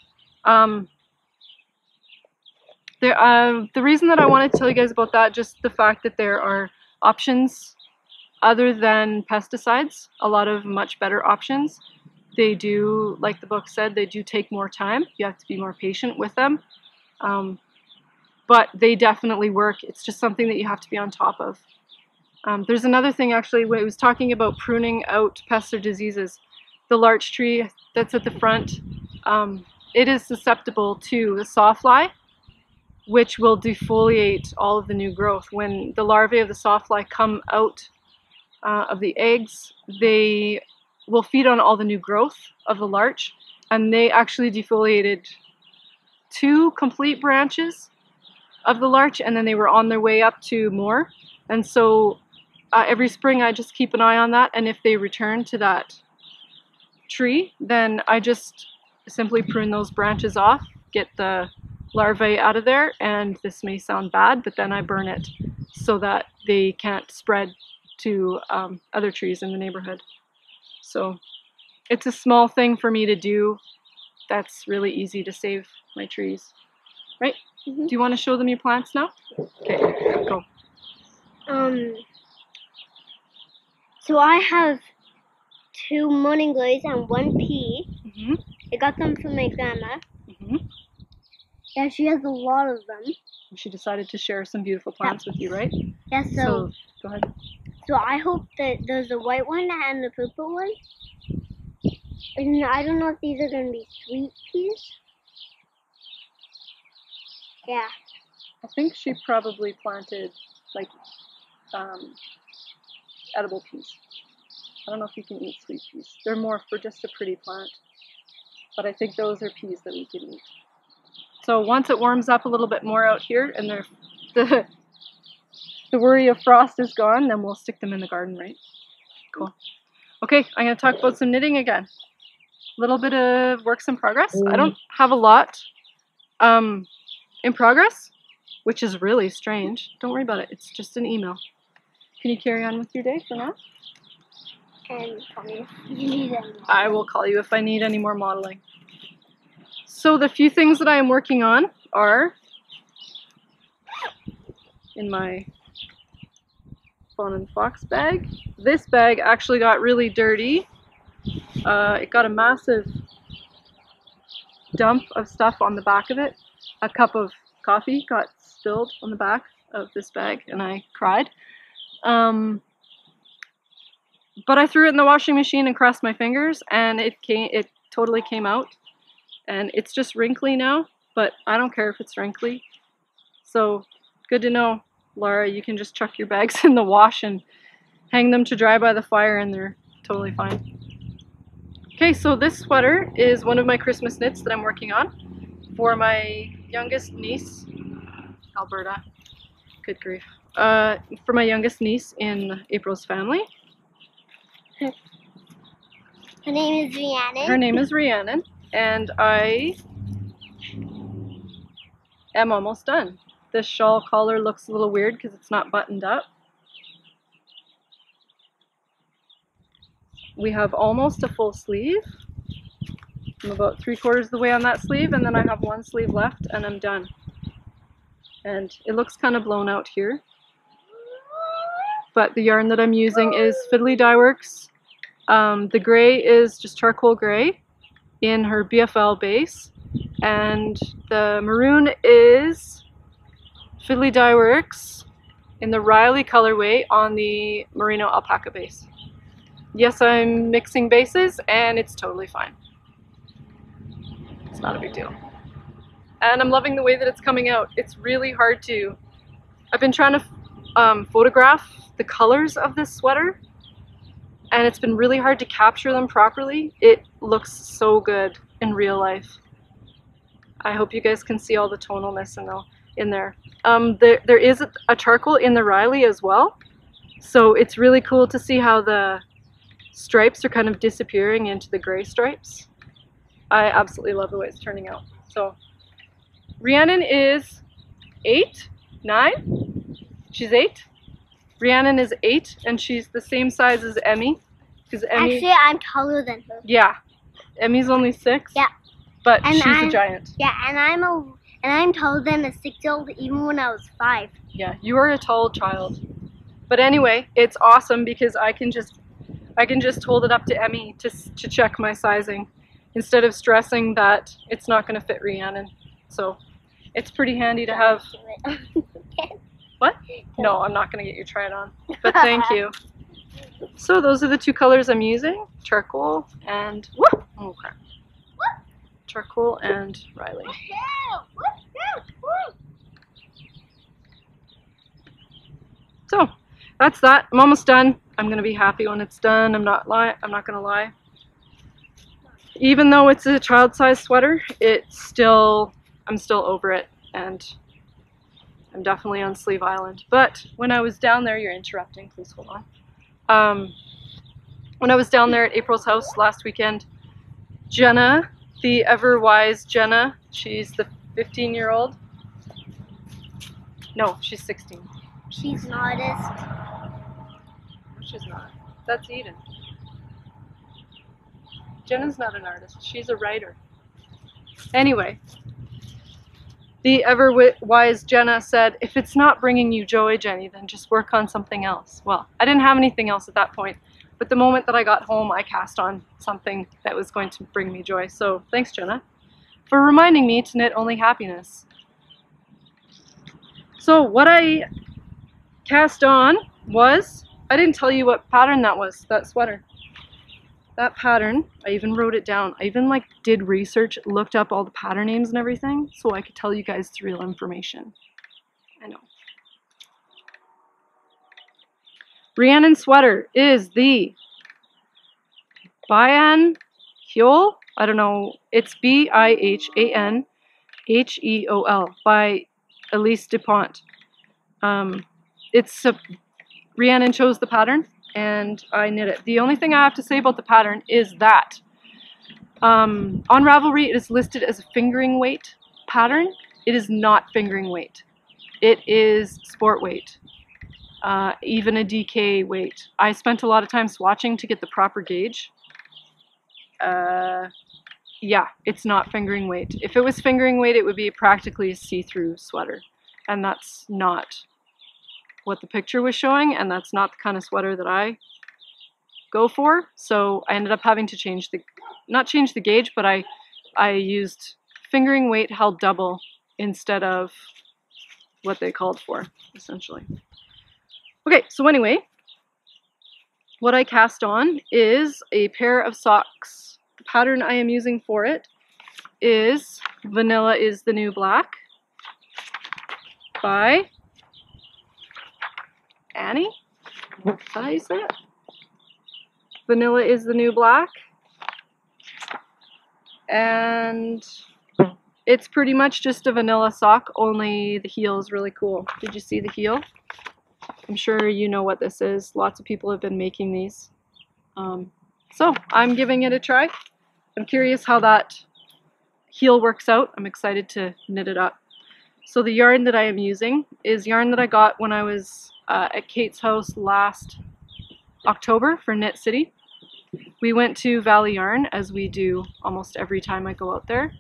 Speaker 1: The reason that I wanted to tell you guys about that, just the fact that there are options other than pesticides, a lot of much better options. They do, like the book said, they do take more time. You have to be more patient with them. But they definitely work. It's just something that you have to be on top of. There's another thing actually, when it was talking about pruning out pests or diseases. The larch tree that's at the front, it is susceptible to the sawfly, which will defoliate all of the new growth. When the larvae of the sawfly come out of the eggs, they will feed on all the new growth of the larch, and they actually defoliated 2 complete branches of the larch, and then they were on their way up to more. And so every spring I just keep an eye on that, and if they return to that tree, then I just simply prune those branches off, get the larvae out of there, and this may sound bad, but then I burn it so that they can't spread to other trees in the neighborhood. So it's a small thing for me to do that's really easy to save my trees, right? Do you want to show them your plants now? Okay, go.
Speaker 2: So I have 2 morning glories and 1 pea. I got them from my grandma. Yeah, she has a lot of them.
Speaker 1: She decided to share some beautiful plants with you, right?
Speaker 2: Yeah,
Speaker 1: So go ahead.
Speaker 2: So I hope that there's a white one and the purple one. And I don't know if these are going to be sweet peas. Yeah.
Speaker 1: I think she probably planted like edible peas. I don't know if you can eat sweet peas. They're more for just a pretty plant. But I think those are peas that we can eat. So once it warms up a little bit more out here and the worry of frost is gone, then we'll stick them in the garden, right? Cool. Okay, I'm going to talk about some knitting again. A little bit of works in progress. I don't have a lot in progress, which is really strange. Don't worry about it. It's just an email. Can you carry on with your day for now?
Speaker 2: And call me if you need any.
Speaker 1: I will call you if I need any more modeling. So the few things that I am working on are in my Fawn and Fox bag. This bag actually got really dirty. It got a massive dump of stuff on the back of it. A cup of coffee got spilled on the back of this bag and I cried. But I threw it in the washing machine and crossed my fingers and it totally came out. And it's just wrinkly now, but I don't care if it's wrinkly. So good to know, Laura, you can just chuck your bags in the wash and hang them to dry by the fire and they're totally fine. Okay, so this sweater is one of my Christmas knits that I'm working on for my youngest niece, Alberta, good grief, for my youngest niece in April's family.
Speaker 2: Her name is Rhiannon.
Speaker 1: Her name is Rhiannon, and I am almost done. This shawl collar looks a little weird because it's not buttoned up. We have almost a full sleeve. I'm about 3/4 of the way on that sleeve, and then I have 1 sleeve left and I'm done. And it looks kind of blown out here. But the yarn that I'm using is Fiddly Dye Works. The gray is just charcoal gray in her BFL base, and the maroon is Fiddly Dye Works in the Riley colorway on the merino alpaca base. Yes, I'm mixing bases and it's totally fine. It's not a big deal. And I'm loving the way that it's coming out. It's really hard to... I've been trying to photograph the colors of this sweater and it's been really hard to capture them properly. It looks so good in real life. I hope you guys can see all the tonalness in there. There is a charcoal in the Riley as well. So it's really cool to see how the stripes are kind of disappearing into the gray stripes. I absolutely love the way it's turning out. So Rhiannon is 8, 9. She's 8. Rhiannon is 8, and she's the same size as Emmy. Emmy,
Speaker 2: actually, I'm taller than her.
Speaker 1: yeah, Emmy's only 6.
Speaker 2: Yeah.
Speaker 1: But she's a giant.
Speaker 2: Yeah, and I'm taller than a 6-year-old even when I was 5.
Speaker 1: Yeah, you are a tall child. But anyway, it's awesome because I can just hold it up to Emmy to check my sizing instead of stressing that it's not going to fit Rhiannon. So it's pretty handy to have. What? No, I'm not going to get you to try it on. But thank you. So those are the 2 colors I'm using: charcoal and charcoal and Riley. So that's that. I'm almost done. I'm gonna be happy when it's done. I'm not gonna lie. Even though it's a child-sized sweater, I'm still over it, and I'm definitely on Sleeve Island. But when I was down there, you're interrupting. Please hold on. When I was down there at April's house last weekend, Jenna, the ever-wise Jenna, she's the 15-year-old. No, she's 16.
Speaker 2: She's an artist.
Speaker 1: No, she's not. That's Eden. Jenna's not an artist. She's a writer. Anyway, the ever-wise Jenna said, if it's not bringing you joy, Jenny, then just work on something else. Well, I didn't have anything else at that point. But the moment that I got home, I cast on something that was going to bring me joy. So thanks, Jenna, for reminding me to knit only happiness. So what I cast on was, I didn't tell you what pattern that was, that sweater. That pattern, I even wrote it down. I even did research, looked up all the pattern names and everything so I could tell you guys the real information. I know. Rhiannon sweater is the Bihan Heol. I don't know. It's Bihanheol by Elise Dupont. Rhiannon chose the pattern and I knit it. The only thing I have to say about the pattern is that on Ravelry it is listed as a fingering weight pattern. It is not fingering weight. It is sport weight. Even a DK weight. I spent a lot of time swatching to get the proper gauge. Yeah, it's not fingering weight. If it was fingering weight, it would be practically a see-through sweater. And that's not what the picture was showing, and that's not the kind of sweater that I go for. So I ended up having to not change the gauge, but I used fingering weight held double instead of what they called for, essentially. Okay, so anyway, what I cast on is a pair of socks. The pattern I am using for it is Vanilla is the New Black by Annie. Is that how you say it? Vanilla is the New Black. And it's pretty much just a vanilla sock, only the heel is really cool. Did you see the heel? I'm sure you know what this is. Lots of people have been making these. So I'm giving it a try. I'm curious how that heel works out. I'm excited to knit it up. So the yarn that I am using is yarn that I got when I was at Kate's house last October for Knit City. We went to Valley Yarn, as we do almost every time I go out there.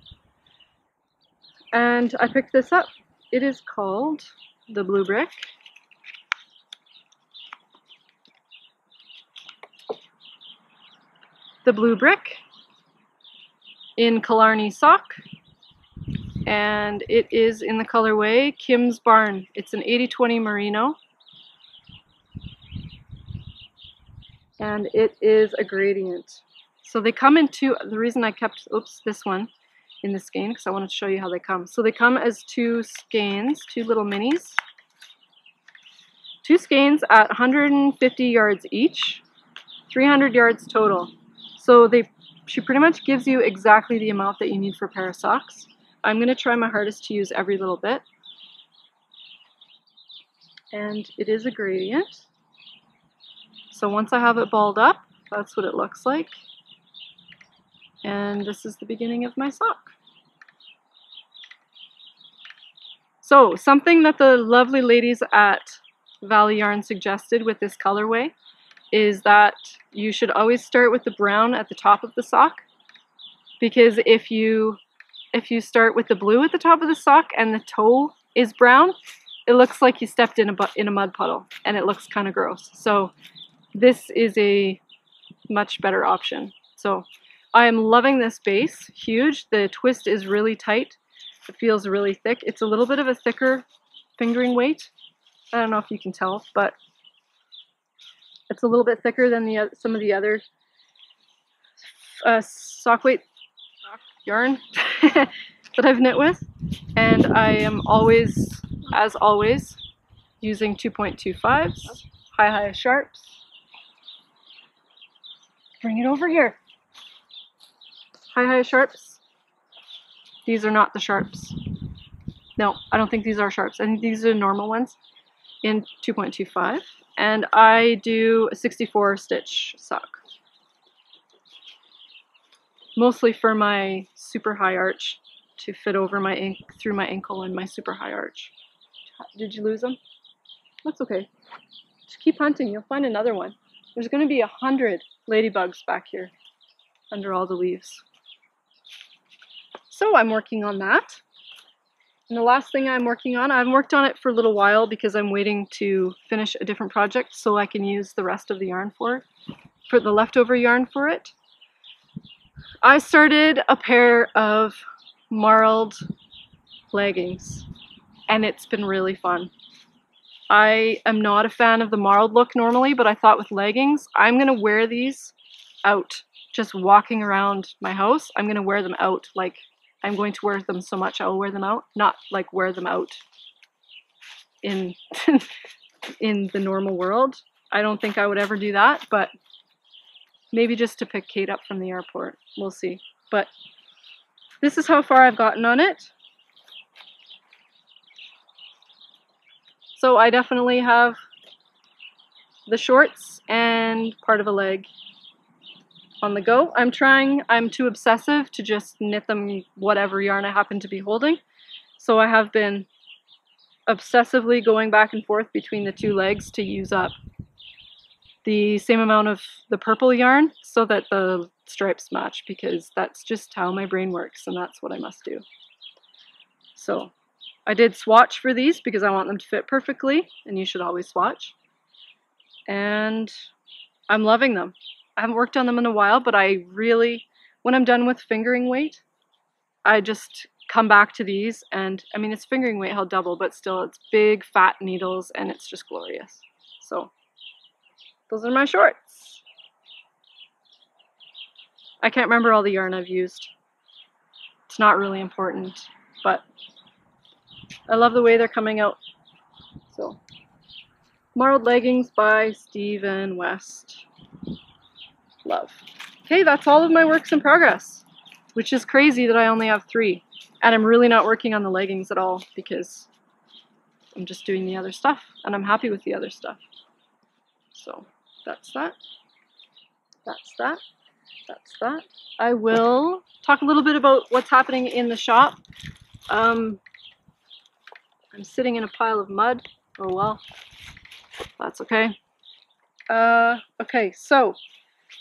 Speaker 1: And I picked this up. It is called the Blue Brick. The Blue Brick in Killarney Sock, and it is in the colorway Kim's Barn. It's an 80-20 merino, and it is a gradient. So they come in two. The reason I kept this one in the skein, because I wanted to show you how they come. So they come as 2 skeins, 2 little minis, 2 skeins at 150 yards each, 300 yards total. So she pretty much gives you exactly the amount that you need for a pair of socks. I'm going to try my hardest to use every little bit. And it is a gradient. So once I have it balled up, that's what it looks like. And this is the beginning of my sock. So something that the lovely ladies at Valley Yarn suggested with this colorway is that you should always start with the brown at the top of the sock, because if you start with the blue at the top of the sock and the toe is brown, it looks like you stepped in a mud puddle and it looks kind of gross. So this is a much better option. So I am loving this base, huge. The twist is really tight. It feels really thick. It's a little bit of a thicker fingering weight. I don't know if you can tell, but it's a little bit thicker than some of the other sock weight yarn that I've knit with. And I am always, as always, using 2.25s, high sharps. Bring it over here. High sharps. These are not the sharps. No, I don't think these are sharps. I think these are normal ones in 2.25. And I do a 64 stitch sock. Mostly for my super high arch to fit over through my ankle and my super high arch. Did you lose them? That's okay. Just keep hunting. You'll find another one. There's going to be 100 ladybugs back here under all the leaves. So I'm working on that. And the last thing I'm working on, I've worked on it for a little while because I'm waiting to finish a different project so I can use the rest of the yarn for the leftover yarn for it. I started a pair of marled leggings and it's been really fun. I am not a fan of the marled look normally, but I thought with leggings, I'm going to wear these out. Just walking around my house, I'm going to wear them out. Like, I'm going to wear them so much I'll wear them out. Not like wear them out in, in the normal world. I don't think I would ever do that, but maybe just to pick Kate up from the airport. We'll see. But this is how far I've gotten on it. So I definitely have the shorts and part of a leg on the go. I'm too obsessive to just knit them whatever yarn I happen to be holding. So I have been obsessively going back and forth between the two legs to use up the same amount of the purple yarn so that the stripes match, because that's just how my brain works and that's what I must do. So I did swatch for these because I want them to fit perfectly, and you should always swatch. And I'm loving them. I haven't worked on them in a while, but I really, when I'm done with fingering weight, I just come back to these, and I mean, it's fingering weight held double, but still it's big fat needles and it's just glorious. So those are my shorts. I can't remember all the yarn I've used. It's not really important, but I love the way they're coming out. So, Marled Leggings by Stephen West. Love. Okay, that's all of my works in progress, which is crazy that I only have 3. And I'm really not working on the leggings at all because I'm just doing the other stuff, and I'm happy with the other stuff. So, that's that. That's that. That's that. I will talk a little bit about what's happening in the shop. I'm sitting in a pile of mud. Oh well, that's okay. Okay, so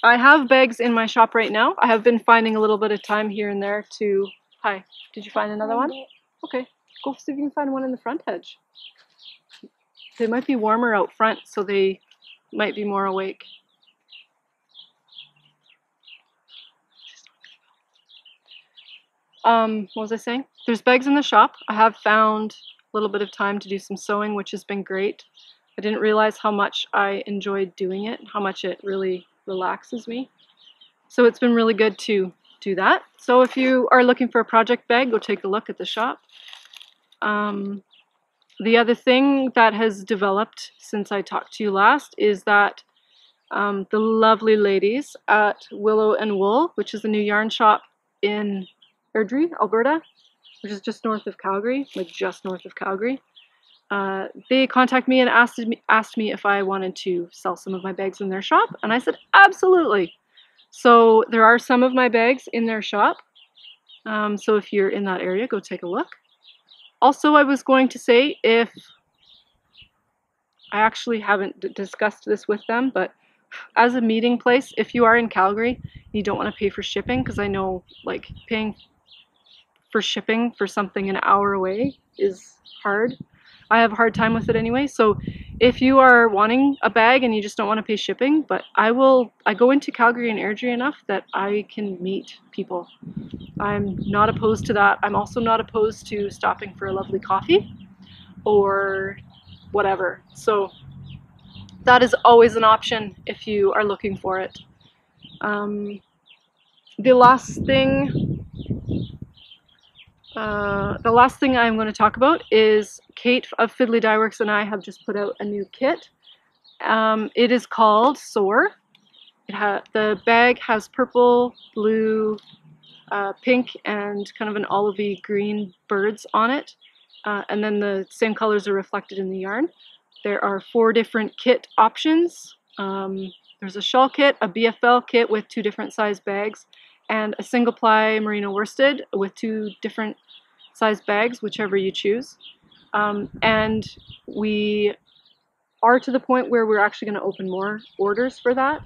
Speaker 1: I have bags in my shop right now. I have been finding a little bit of time here and there to... Hi, did you find another one? Okay, go see if you can find one in the front hedge. They might be warmer out front, so they might be more awake. What was I saying? There's bags in the shop. I have found a little bit of time to do some sewing, which has been great. I didn't realize how much I enjoyed doing it, how much it really relaxes me. So it's been really good to do that. So if you are looking for a project bag, go take a look at the shop. The other thing that has developed since I talked to you last is that the lovely ladies at Willow and Wool, which is a new yarn shop in Airdrie, Alberta, which is just north of Calgary, like just north of Calgary. They contacted me and asked me if I wanted to sell some of my bags in their shop, and I said absolutely. So there are some of my bags in their shop. So if you're in that area, go take a look. Also, I was going to say, if I actually haven't discussed this with them, but as a meeting place, if you are in Calgary, you don't want to pay for shipping, because I know like paying for shipping for something an hour away is hard. I have a hard time with it anyway. So if you are wanting a bag and you just don't want to pay shipping, but I go into Calgary and Airdrie enough that I can meet people. I'm not opposed to that. I'm also not opposed to stopping for a lovely coffee or whatever. So that is always an option if you are looking for it. The last thing I'm going to talk about is Kate of Fiddly Dye Works and I have just put out a new kit. It is called Soar. The bag has purple, blue, pink, and kind of an olivey green birds on it. And then the same colors are reflected in the yarn. There are 4 different kit options. There's a shawl kit, a BFL kit with 2 different size bags, and a single ply merino worsted with 2 different size bags, whichever you choose. And we are to the point where we're actually going to open more orders for that,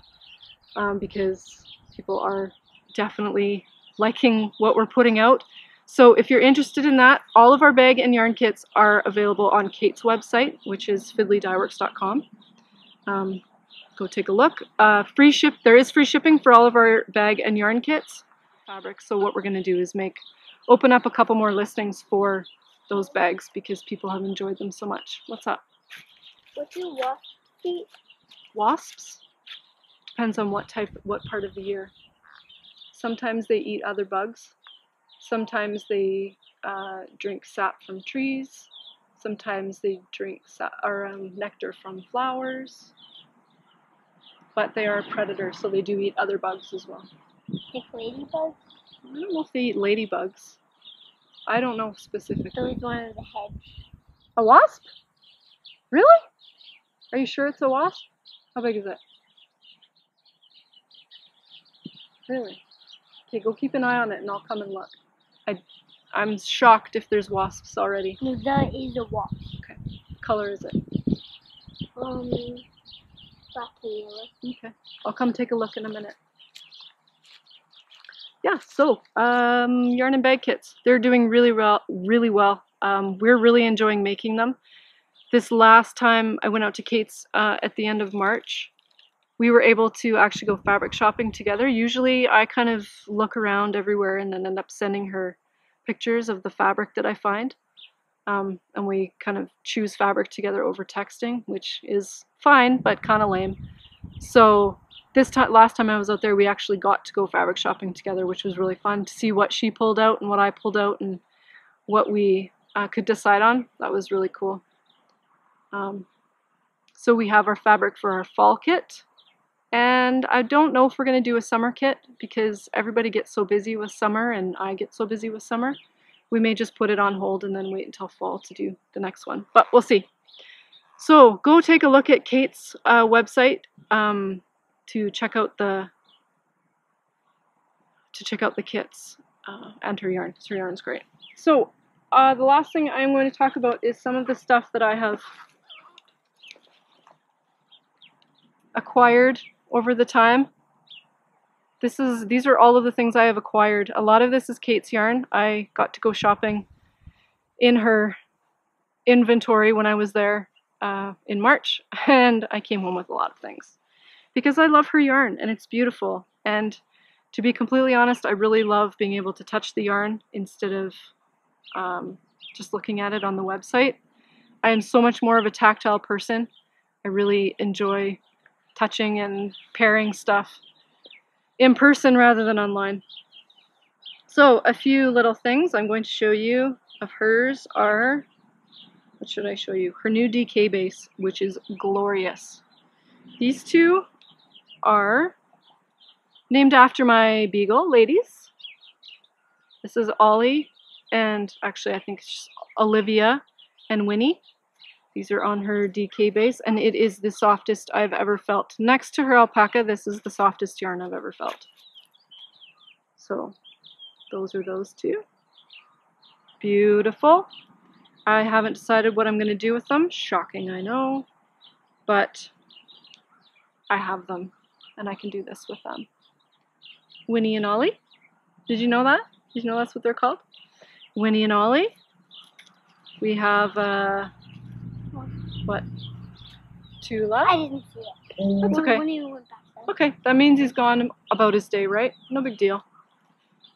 Speaker 1: because people are definitely liking what we're putting out. So if you're interested in that, all of our bag and yarn kits are available on Kate's website, which is fiddlydyeworks.com. Go take a look. There is free shipping for all of our bag and yarn kits. Fabric. So what we're going to do is open up a couple more listings for those bags because people have enjoyed them so much. What's up?
Speaker 2: What do wasps eat?
Speaker 1: Wasps? Depends on what part of the year. Sometimes they eat other bugs. Sometimes they drink sap from trees. Sometimes they drink nectar from flowers. But they are a predator, so they do eat other bugs as well.
Speaker 2: Like ladybugs?
Speaker 1: I don't know if they eat ladybugs. I don't know specifically.
Speaker 2: There was one of the hedge.
Speaker 1: A wasp? Really? Are you sure it's a wasp? How big is it? Really? Okay, go keep an eye on it and I'll come and look. I'm shocked if there's wasps already.
Speaker 2: No, that is a wasp.
Speaker 1: Okay. What color is it?
Speaker 2: Black and yellow.
Speaker 1: Okay. I'll come take a look in a minute. Yeah, so yarn and bag kits. They're doing really well. We're really enjoying making them. This last time I went out to Kate's at the end of March, we were able to actually go fabric shopping together. Usually I kind of look around everywhere and then end up sending her pictures of the fabric that I find. And we kind of choose fabric together over texting, which is fine, but kind of lame. So last time I was out there, we actually got to go fabric shopping together, which was really fun to see what she pulled out and what I pulled out and what we could decide on. That was really cool. So we have our fabric for our fall kit. And I don't know if we're going to do a summer kit because everybody gets so busy with summer and I get so busy with summer. We may just put it on hold and then wait until fall to do the next one, but we'll see. So go take a look at Kate's website to check out the kits and her yarn, because her yarn's great. So the last thing I'm going to talk about is some of the stuff that I have acquired over the time. These are all of the things I have acquired. A lot of this is Kate's yarn. I got to go shopping in her inventory when I was there in March, and I came home with a lot of things because I love her yarn and it's beautiful. And to be completely honest, I really love being able to touch the yarn instead of just looking at it on the website. I am so much more of a tactile person. I really enjoy touching and pairing stuff in person rather than online. So a few little things I'm going to show you of hers are, what should I show you? Her new DK base, which is glorious. These two are named after my beagle ladies. This is Ollie, and actually I think it's just Olivia and Winnie. These are on her DK base, and it is the softest I've ever felt. Next to her alpaca, this is the softest yarn I've ever felt. So those are those two. Beautiful. I haven't decided what I'm going to do with them. Shocking, I know. but I have them and I can do this with them. Winnie and Ollie. Did you know that? Did you know that's what they're called? Winnie and Ollie. We have, what? Tula?
Speaker 2: I didn't see it.
Speaker 1: That's okay. Okay, that means he's gone about his day, right? No big deal.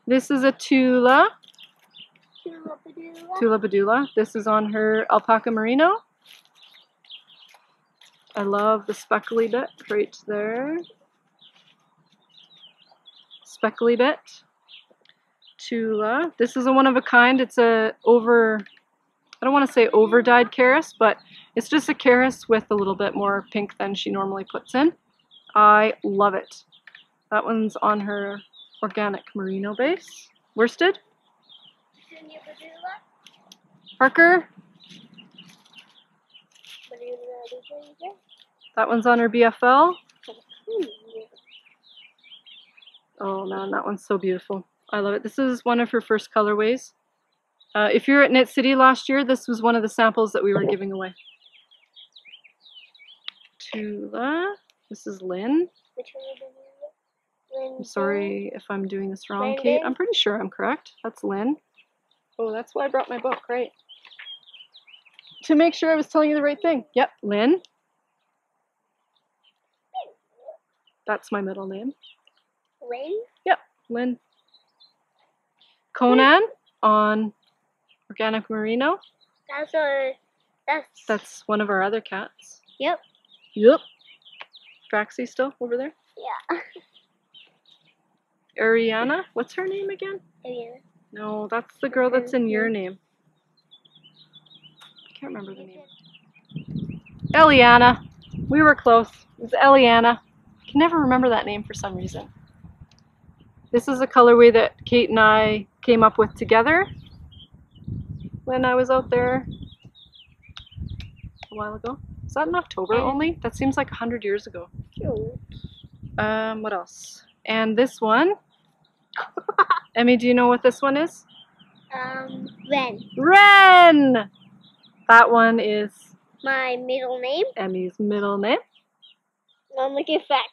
Speaker 1: This is a Tula. Tula Badula. This is on her alpaca merino. I love the speckly bit right there. Speckly bit. Tula. This is a one of a kind. It's a I don't want to say over dyed karis, but it's just a karis with a little bit more pink than she normally puts in. I love it. That one's on her organic merino base. Worsted. Parker. That one's on her BFL. Oh man, that one's so beautiful. I love it. This is one of her first colorways. If you're at Knit City last year, this was one of the samples that we were giving away. Tula. This is Lynn. I'm sorry if I'm doing this wrong, Kate. I'm pretty sure I'm correct. That's Lynn. Oh, that's why I brought my book, right? To make sure I was telling you the right thing. Yep, Lynn. That's my middle name.
Speaker 2: Lynn?
Speaker 1: Yep, Lynn. Conan on organic merino. That's one of our other cats.
Speaker 2: Yep.
Speaker 1: Yep. Draxie still over there?
Speaker 2: Yeah.
Speaker 1: Ariana? What's her name again?
Speaker 2: Ariana.
Speaker 1: No, that's the girl that's in your name. I can't remember the name. Eliana. We were close. It was Eliana. I can never remember that name for some reason. This is a colorway that Kate and I came up with together when I was out there a while ago. Is that in October only? That seems like 100 years ago.
Speaker 2: Cute.
Speaker 1: What else? And this one. Emmy, do you know what this one is?
Speaker 2: Ren.
Speaker 1: Ren! That one is
Speaker 2: My middle name.
Speaker 1: Emmy's middle name.
Speaker 2: Mom, look at Foxy.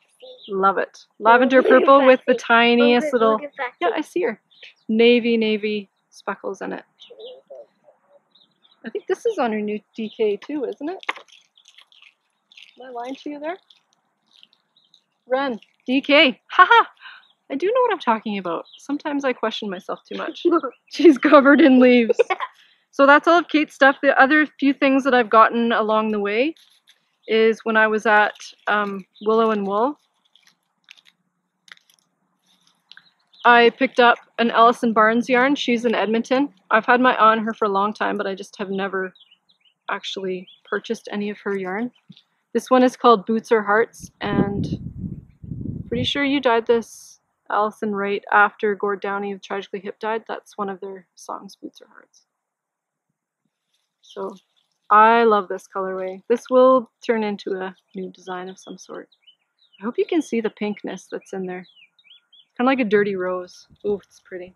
Speaker 1: Love it. Lavender purple with the tiniest little... Yeah, I see her. Navy speckles in it. I think this is on her new DK too, isn't it? Am I lying to you there? Ren. DK. Haha! I do know what I'm talking about. Sometimes I question myself too much. She's covered in leaves. So that's all of Kate's stuff. The other few things that I've gotten along the way is when I was at Willow and Wool. I picked up an Allison Barnes yarn. She's in Edmonton. I've had my eye on her for a long time, but I just have never actually purchased any of her yarn. This one is called Boots or Hearts, and pretty sure you dyed this, Allison, right after Gord Downey of Tragically Hip died. That's one of their songs, Boots or Hearts. So I love this colorway. This will turn into a new design of some sort. I hope you can see the pinkness that's in there. Kind of like a dirty rose. Ooh, it's pretty.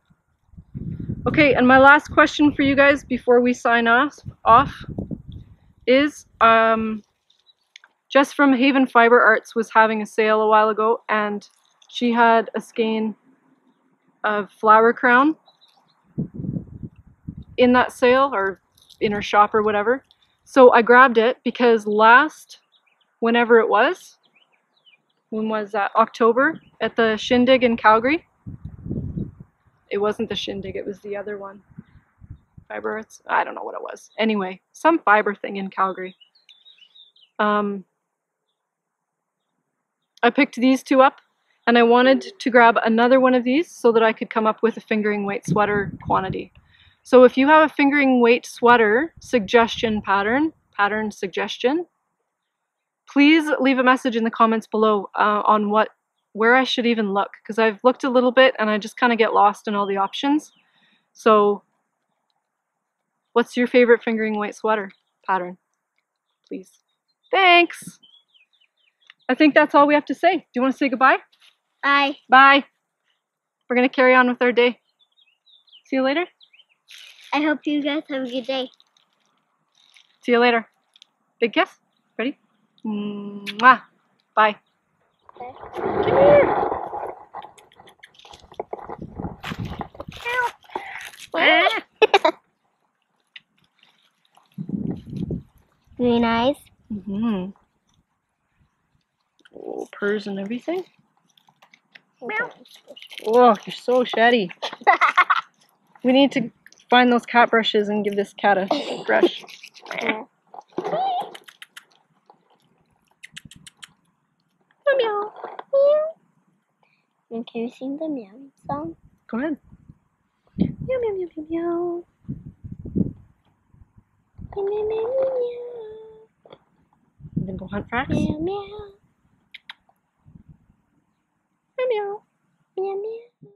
Speaker 1: Okay, and my last question for you guys before we sign off is Jess from Haven Fiber Arts was having a sale a while ago, and she had a skein of flower crown in that sale, or in her shop or whatever. So I grabbed it because whenever it was, when was that? October at the Shindig in Calgary. It wasn't the Shindig, it was the other one. Fiber Arts? I don't know what it was. Anyway, some fiber thing in Calgary. I picked these two up, and I wanted to grab another one of these so that I could come up with a fingering weight sweater quantity. So if you have a fingering weight sweater suggestion pattern suggestion, please leave a message in the comments below on where I should even look, because I've looked a little bit and I just kind of get lost in all the options. So what's your favorite fingering weight sweater pattern? Please. Thanks. I think that's all we have to say. Do you want to say goodbye?
Speaker 2: Bye.
Speaker 1: Bye. We're going to carry on with our day. See you later.
Speaker 2: I hope you guys have a good day.
Speaker 1: See you later. Big kiss. Ready? Mwah. Bye.
Speaker 2: Okay.
Speaker 1: Come here.
Speaker 2: Green eyes.
Speaker 1: Mm-hmm. Oh, purrs and everything.
Speaker 2: Meow.
Speaker 1: Oh, you're so shetty. We need to find those cat brushes and give this cat a brush.
Speaker 2: Yeah.
Speaker 1: Meow.
Speaker 2: And can you sing the meow song?
Speaker 1: Go ahead. Meow, meow, meow, meow, meow.
Speaker 2: Meow, meow, meow,
Speaker 1: And then go hunt for Axe.
Speaker 2: meow, meow,
Speaker 1: Meow, meow.
Speaker 2: meow, meow.